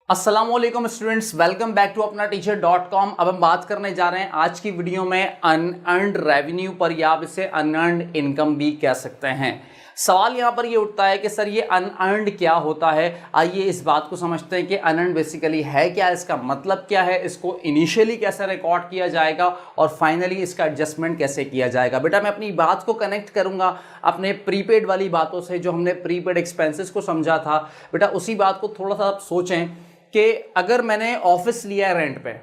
अस्सलामुअलैकुम students, welcome back to अपना टीचर.com। अब हम बात करने जा रहे हैं आज की वीडियो में अनअर्न्ड रेवेन्यू पर, या आप इसे अनअर्न्ड इनकम भी कह सकते हैं। सवाल यहां पर ये उठता है कि सर ये अनअर्न्ड क्या होता है। आइए इस बात को समझते हैं कि अनअर्न्ड बेसिकली है क्या, इसका मतलब क्या है, इसको इनिशियली कैसे रिकॉर्ड किया जाएगा और फाइनली इसका एडजस्टमेंट कैसे किया जाएगा। बेटा मैं अपनी बात को कनेक्ट करूंगा अपने प्रीपेड वाली बातों से, जो हमने प्रीपेड एक्सपेंसेस को समझा था। बेटा उसी बात को थोड़ा सा आप सोचें कि अगर मैंने ऑफिस लिया है रेंट पे,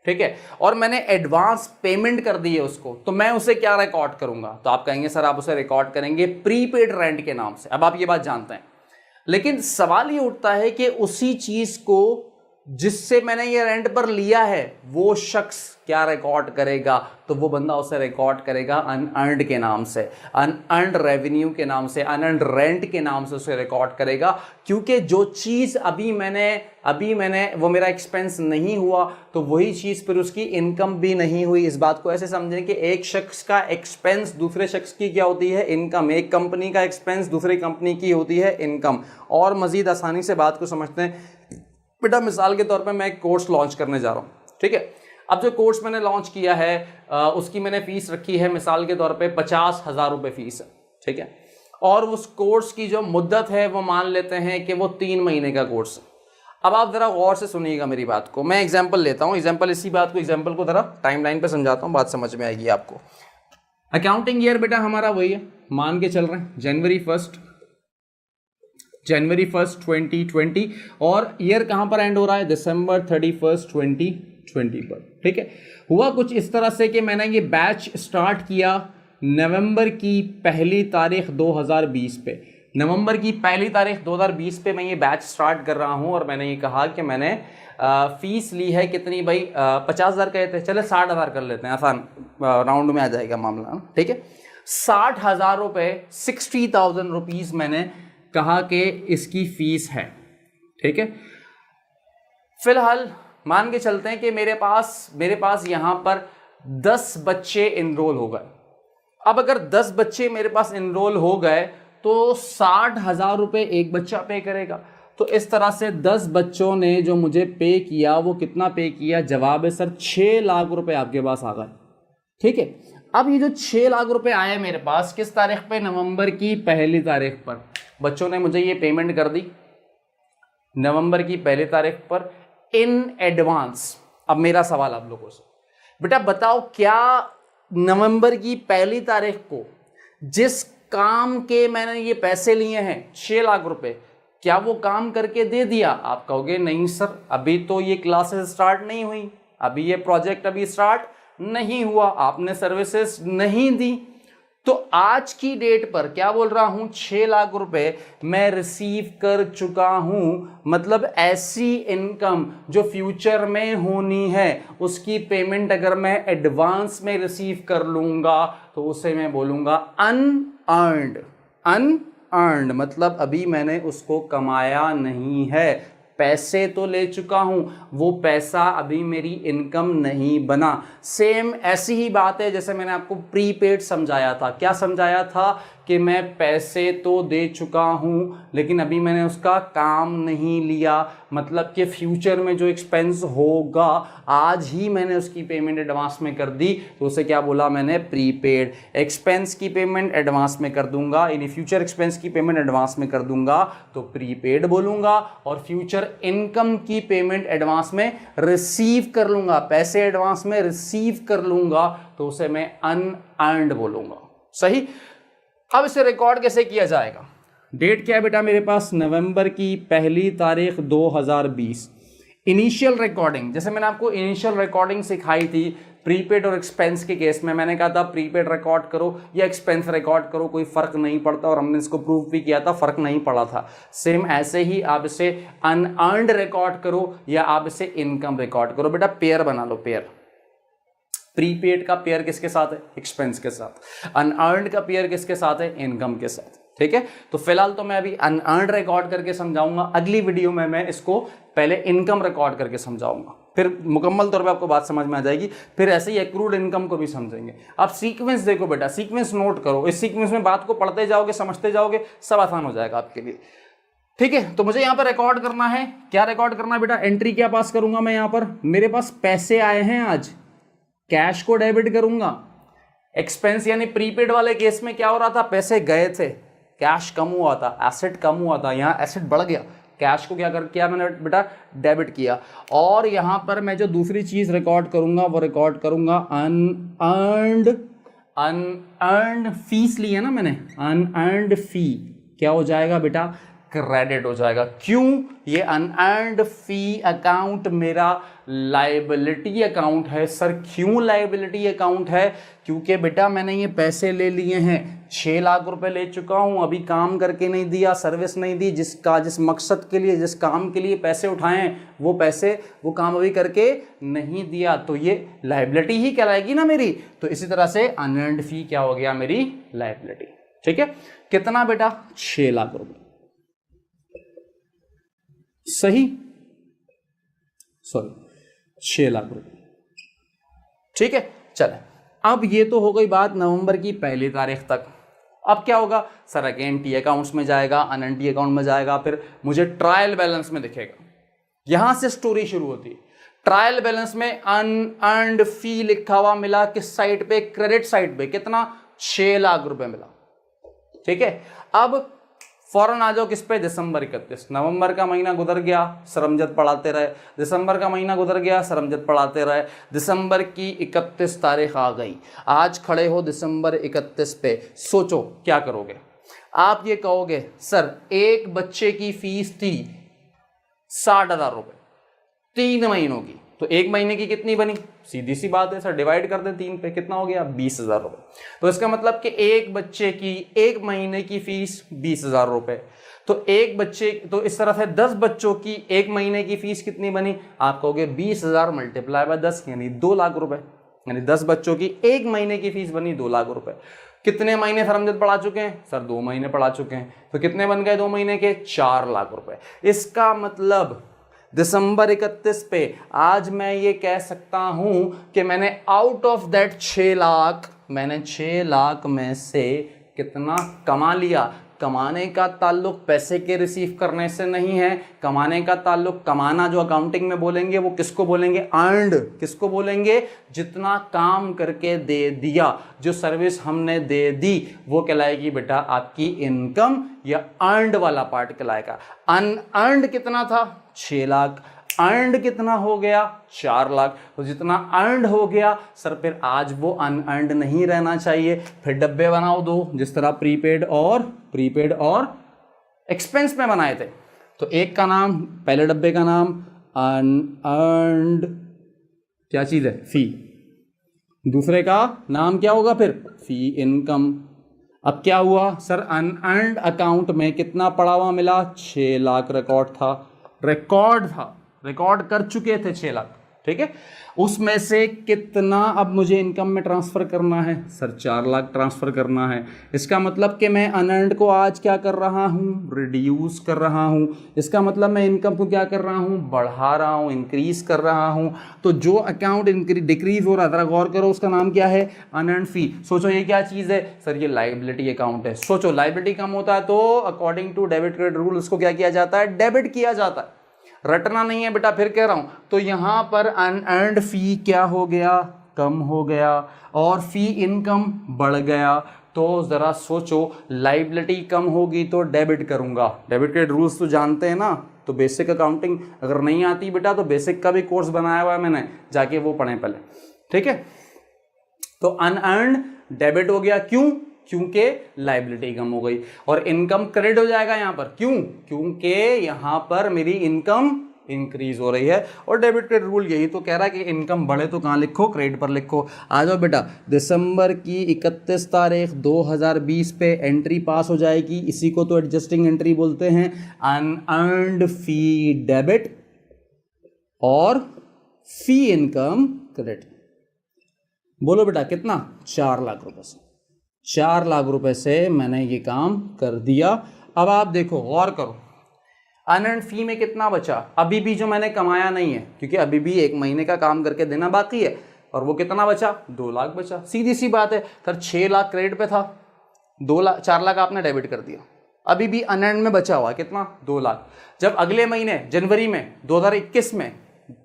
ठीक है, और मैंने एडवांस पेमेंट कर दी है उसको, तो मैं उसे क्या रिकॉर्ड करूंगा? तो आप कहेंगे सर आप उसे रिकॉर्ड करेंगे प्रीपेड रेंट के नाम से। अब आप ये बात जानते हैं, लेकिन सवाल ये उठता है कि उसी चीज को जिससे मैंने ये रेंट पर लिया है वो शख्स क्या रिकॉर्ड करेगा? तो वो बंदा उसे रिकॉर्ड करेगा अनअर्न्ड के नाम से, अनअर्न्ड रेवेन्यू के नाम से, अनअर्न्ड रेंट के नाम से उसे रिकॉर्ड करेगा। क्योंकि जो चीज़ अभी मैंने वो मेरा एक्सपेंस नहीं हुआ, तो वही चीज़ फिर उसकी इनकम भी नहीं हुई। इस बात को ऐसे समझें कि एक शख्स का एक्सपेंस दूसरे शख्स की क्या होती है? इनकम। एक कंपनी का एक्सपेंस दूसरी कंपनी की होती है इनकम। और मज़ीद आसानी से बात को समझते हैं। बेटा मिसाल के तौर पे मैं एक कोर्स लॉन्च करने जा रहा हूँ, ठीक है। अब जो कोर्स मैंने लॉन्च किया है उसकी मैंने फीस रखी है मिसाल के तौर पे 50,000 रुपये फीस है, ठीक है। और उस कोर्स की जो मुद्दत है वो मान लेते हैं कि वो 3 महीने का कोर्स है। अब आप जरा गौर से सुनिएगा मेरी बात को। मैं एग्जाम्पल लेता हूँ, एग्जाम्पल को जरा टाइमलाइन पे समझाता हूँ, बात समझ में आएगी आपको। अकाउंटिंग ईयर बेटा हमारा वही है, मान के चल रहे हैं जनवरी फर्स्ट 2020, और ईयर कहां पर एंड हो रहा है? December 31st 2020 पर, ठीक है। हुआ कुछ इस तरह से कि मैंने ये बैच स्टार्ट किया नवंबर की पहली तारीख 2020 पे। नवंबर की पहली तारीख 2020 पे मैं ये बैच स्टार्ट कर रहा हूं, और मैंने ये कहा कि मैंने फीस ली है कितनी भाई? 50,000 कहते हैं, चले 60,000 कर लेते हैं, आसान राउंड में आ जाएगा मामला, ठीक है। 60,000 रुपये, 60,000 रुपीज़ मैंने कहा कि इसकी फीस है, ठीक है। फिलहाल मान के चलते हैं कि मेरे पास यहां पर 10 बच्चे इनरोल हो गए। अब अगर 10 बच्चे मेरे पास इनरोल हो गए तो 60,000 रुपये एक बच्चा पे करेगा। तो इस तरह से 10 बच्चों ने जो मुझे पे किया, वो कितना पे किया? जवाब है सर 6 लाख रुपए आपके पास आ गए, ठीक है। अब ये जो 6 लाख रुपए आए मेरे पास किस तारीख पे? नवंबर की पहली तारीख पर। बच्चों ने मुझे ये पेमेंट कर दी नवंबर की पहली तारीख पर इन एडवांस। अब मेरा सवाल आप लोगों से, बेटा बताओ, क्या नवंबर की पहली तारीख को जिस काम के मैंने ये पैसे लिए हैं 6 लाख रुपए, क्या वो काम करके दे दिया? आप कहोगे नहीं सर, अभी तो ये क्लासेस स्टार्ट नहीं हुई, अभी ये प्रोजेक्ट अभी स्टार्ट नहीं हुआ, आपने सर्विसेज नहीं दी। तो आज की डेट पर क्या बोल रहा हूं? 6 लाख रुपए मैं रिसीव कर चुका हूं। मतलब ऐसी इनकम जो फ्यूचर में होनी है, उसकी पेमेंट अगर मैं एडवांस में रिसीव कर लूंगा तो उसे मैं बोलूंगा अनअर्न्ड। अनअर्न्ड मतलब अभी मैंने उसको कमाया नहीं है, पैसे तो ले चुका हूं, वो पैसा अभी मेरी इनकम नहीं बना। सेम ऐसी ही बात है जैसे मैंने आपको प्रीपेड समझाया था। क्या समझाया था? कि मैं पैसे तो दे चुका हूं लेकिन अभी मैंने उसका काम नहीं लिया। मतलब कि फ्यूचर में जो एक्सपेंस होगा, आज ही मैंने उसकी पेमेंट एडवांस में कर दी, तो उसे क्या बोला मैंने? प्रीपेड। एक्सपेंस की पेमेंट एडवांस में कर दूंगा, यानी फ्यूचर एक्सपेंस की पेमेंट एडवांस में कर दूंगा तो प्रीपेड बोलूंगा। और फ्यूचर इनकम की पेमेंट एडवांस में रिसीव कर लूंगा, पैसे एडवांस में रिसीव कर लूंगा, तो उसे मैं अनअर्न्ड बोलूंगा। सही। अब इसे रिकॉर्ड कैसे किया जाएगा? डेट क्या है बेटा मेरे पास? नवंबर की पहली तारीख 2020। इनिशियल रिकॉर्डिंग, जैसे मैंने आपको इनिशियल रिकॉर्डिंग सिखाई थी प्रीपेड और एक्सपेंस के केस में, मैंने कहा था प्रीपेड रिकॉर्ड करो या एक्सपेंस रिकॉर्ड करो, कोई फर्क नहीं पड़ता, और हमने इसको प्रूफ भी किया था, फर्क नहीं पड़ा था। सेम ऐसे ही आप इसे अनअर्न्ड रिकॉर्ड करो या आप इसे इनकम रिकॉर्ड करो। बेटा पेयर बना लो, पेयर। प्रीपेड का पेयर किसके साथ है? एक्सपेंस के साथ। अनअर्न्ड का पेयर किसके साथ है? इनकम के साथ, ठीक है। तो फिलहाल तो मैं अभी अनअर्न्ड रिकॉर्ड करके समझाऊंगा, अगली वीडियो में मैं इसको पहले इनकम रिकॉर्ड करके समझाऊंगा, फिर मुकम्मल तौर पे आपको बात समझ में आ जाएगी। फिर ऐसे ही एक्रूड इनकम को भी समझेंगे। आप सीक्वेंस देखो बेटा, सीक्वेंस नोट करो, इस सीक्वेंस में बात को पढ़ते जाओगे, समझते जाओगे, सब आसान हो जाएगा आपके लिए। ठीक है, तो मुझे यहां पर रिकॉर्ड करना है, क्या रिकॉर्ड करना है बेटा, एंट्री क्या पास करूंगा मैं यहां पर, मेरे पास पैसे आए हैं आज, कैश को डेबिट करूंगा। एक्सपेंस यानी प्रीपेड वाले केस में क्या हो रहा था, पैसे गए थे, कैश कम हुआ था, एसेट कम हुआ था, यहां एसेट बढ़ गया, कैश को क्या कर किया मैंने बेटा, डेबिट किया। और यहां पर मैं जो दूसरी चीज रिकॉर्ड करूंगा वो रिकॉर्ड करूंगा अनअर्न्ड फीस ली है ना मैंने, अनअर्न्ड फी क्या हो जाएगा बेटा, क्रेडिट हो जाएगा। क्यों, ये अनअर्न्ड फी अकाउंट मेरा लायबिलिटी अकाउंट है। सर क्यों लायबिलिटी अकाउंट है, क्योंकि बेटा मैंने ये पैसे ले लिए हैं, 6 लाख रुपए ले चुका हूं, अभी काम करके नहीं दिया, सर्विस नहीं दी, जिस मकसद के लिए, जिस काम के लिए पैसे उठाए हैं वो काम अभी करके नहीं दिया, तो ये लायबिलिटी ही कहलाएगी ना मेरी। तो इसी तरह से अनअर्न्ड फी क्या हो गया, मेरी लायबिलिटी। ठीक है, कितना बेटा, 6 लाख रुपए, सही, सॉरी 6 लाख रुपए। ठीक है, चले, अब ये तो हो गई बात नवंबर की 1 तारीख तक। अब क्या होगा सर, अगेन टी अकाउंट्स में जाएगा, अनअर्न्ड टी अकाउंट में जाएगा, फिर मुझे ट्रायल बैलेंस में दिखेगा, यहां से स्टोरी शुरू होती है। ट्रायल बैलेंस में अनअर्न्ड फी लिखा हुआ मिला किस साइड पे, क्रेडिट साइड पे, कितना, 6 लाख रुपए मिला। ठीक है, अब फौरन आ जाओ किस पे, दिसंबर 31। नवंबर का महीना गुजर गया, सरमजद पढ़ाते रहे, दिसंबर का महीना गुजर गया, सरमजद पढ़ाते रहे, दिसंबर की 31 तारीख आ गई, आज खड़े हो दिसंबर 31 पे, सोचो क्या करोगे। आप ये कहोगे सर एक बच्चे की फीस थी 60,000 रुपए 3 महीनों की, तो 1 महीने की कितनी बनी, सीधी सी बात है सर, डिवाइड कर दे 3 पे, कितना हो गया, 20,000 रुपए। तो इसका मतलब कि एक बच्चे की 1 महीने की फीस 20,000 रुपए, तो तो इस तरह से 10 बच्चों की 1 महीने की फीस कितनी बनी, आप कहोगे 20,000 मल्टीप्लाई बाय 10 यानी 2 लाख रुपए, यानी 10 बच्चों की 1 महीने की फीस बनी 2 लाख रुपए। कितने महीने सरमजद पढ़ा चुके हैं सर, 2 महीने पढ़ा चुके हैं, तो कितने बन गए 2 महीने के, 4 लाख रुपए। इसका मतलब दिसंबर 31 पे आज मैं ये कह सकता हूं कि मैंने आउट ऑफ दैट 6 लाख, मैंने 6 लाख में से कितना कमा लिया। कमाने का ताल्लुक पैसे के रिसीव करने से नहीं है, कमाने का ताल्लुक, कमाना जो अकाउंटिंग में बोलेंगे वो किसको बोलेंगे, अर्न्ड, किसको बोलेंगे, जितना काम करके दे दिया, जो सर्विस हमने दे दी वो कहलाएगी बेटा आपकी इनकम, या अर्न्ड वाला पार्ट कहलाएगा। अनअर्न्ड कितना था, 6 लाख, अर्न्ड कितना हो गया, 4 लाख। तो जितना अर्न्ड हो गया सर, फिर आज वो अनअर्न्ड नहीं रहना चाहिए, फिर डब्बे बनाओ दो, जिस तरह प्रीपेड और एक्सपेंस में बनाए थे। तो एक का नाम, पहले डब्बे का नाम अनअर्न्ड क्या चीज है, फी, दूसरे का नाम क्या होगा फिर, फी इनकम। अब क्या हुआ सर, अनअर्न्ड अकाउंट में कितना पड़ा हुआ मिला, 6 लाख रिकॉर्ड कर चुके थे 6 लाख। ठीक है, उसमें से कितना अब मुझे इनकम में ट्रांसफर करना है सर, 4 लाख ट्रांसफर करना है। इसका मतलब कि मैं अनअर्न्ड को आज क्या कर रहा हूं, रिड्यूस कर रहा हूं। इसका मतलब मैं इनकम को क्या कर रहा हूं, बढ़ा रहा हूं, इंक्रीज कर रहा हूं। तो जो अकाउंट डिक्रीज हो रहा है, जरा गौर करो, उसका नाम क्या है, अनअर्न्ड फी। सोचो ये क्या चीज है सर, ये लायबिलिटी अकाउंट है। सोचो लायबिलिटी कम होता है तो according to debit credit rule उसको क्या किया जाता है, डेबिट किया जाता है, रटना नहीं है बेटा, फिर कह रहा हूं। तो यहां पर अनअर्न्ड फी क्या हो गया, कम हो गया, और फी इनकम बढ़ गया। तो जरा सोचो, लायबिलिटी कम होगी तो डेबिट करूंगा, डेबिट के रूल्स तो जानते हैं ना, तो बेसिक अकाउंटिंग अगर नहीं आती बेटा तो बेसिक का भी कोर्स बनाया हुआ है मैंने, जाके वो पढ़ें पहले। ठीक है, तो अनअर्न्ड डेबिट हो गया, क्यों, क्योंकि लायबिलिटी कम हो गई, और इनकम क्रेडिट हो जाएगा यहां पर, क्यों, क्योंकि यहां पर मेरी इनकम इंक्रीज हो रही है। और डेबिट क्रेडिट रूल यही तो कह रहा है कि इनकम बढ़े तो कहां लिखो, क्रेडिट पर लिखो। आ जाओ बेटा, दिसंबर की 31 तारीख 2020 पे एंट्री पास हो जाएगी, इसी को तो एडजस्टिंग एंट्री बोलते हैं। अनअर्न्ड फी डेबिट और फी इनकम क्रेडिट। बोलो बेटा कितना, 4 लाख रुपए से, 4 लाख रुपए से मैंने ये काम कर दिया। अब आप देखो, गौर करो, अनअर्न्ड फी में कितना बचा, अभी भी जो मैंने कमाया नहीं है, क्योंकि अभी भी 1 महीने का काम करके देना बाकी है, और वो कितना बचा, 2 लाख बचा। सीधी सी बात है सर, 6 लाख क्रेडिट पे था, 4 लाख आपने डेबिट कर दिया, अभी भी अनएंड में बचा हुआ है कितना, 2 लाख। जब अगले महीने जनवरी में 2021 में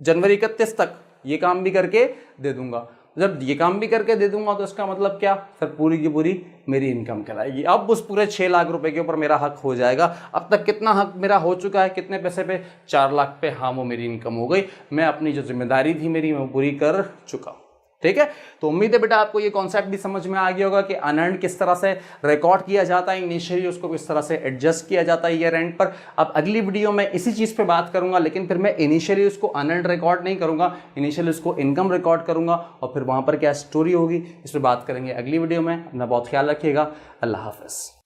जनवरी 31 तक ये काम भी करके दे दूंगा, जब ये काम भी करके दे दूंगा तो इसका मतलब क्या सर, पूरी की पूरी मेरी इनकम कहलाएगी। अब उस पूरे 6 लाख रुपए के ऊपर मेरा हक हो जाएगा। अब तक कितना हक मेरा हो चुका है, कितने पैसे पे, 4 लाख पे। हाँ वो मेरी इनकम हो गई, मैं अपनी जो जिम्मेदारी थी मेरी मैं पूरी कर चुका हूं। ठीक है, तो उम्मीद है बेटा आपको ये कॉन्सेप्ट भी समझ में आ गया होगा कि अनअर्न्ड किस तरह से रिकॉर्ड किया जाता है, इनिशियली उसको किस तरह से एडजस्ट किया जाता है ईयर एंड पर। अब अगली वीडियो में इसी चीज़ पे बात करूंगा, लेकिन फिर मैं इनिशियली उसको अनअर्न्ड रिकॉर्ड नहीं करूंगा, इनिशियली उसको इनकम रिकॉर्ड करूंगा और फिर वहां पर क्या स्टोरी होगी इस पर बात करेंगे अगली वीडियो में। अपना बहुत ख्याल रखिएगा, अल्लाह हाफिज़।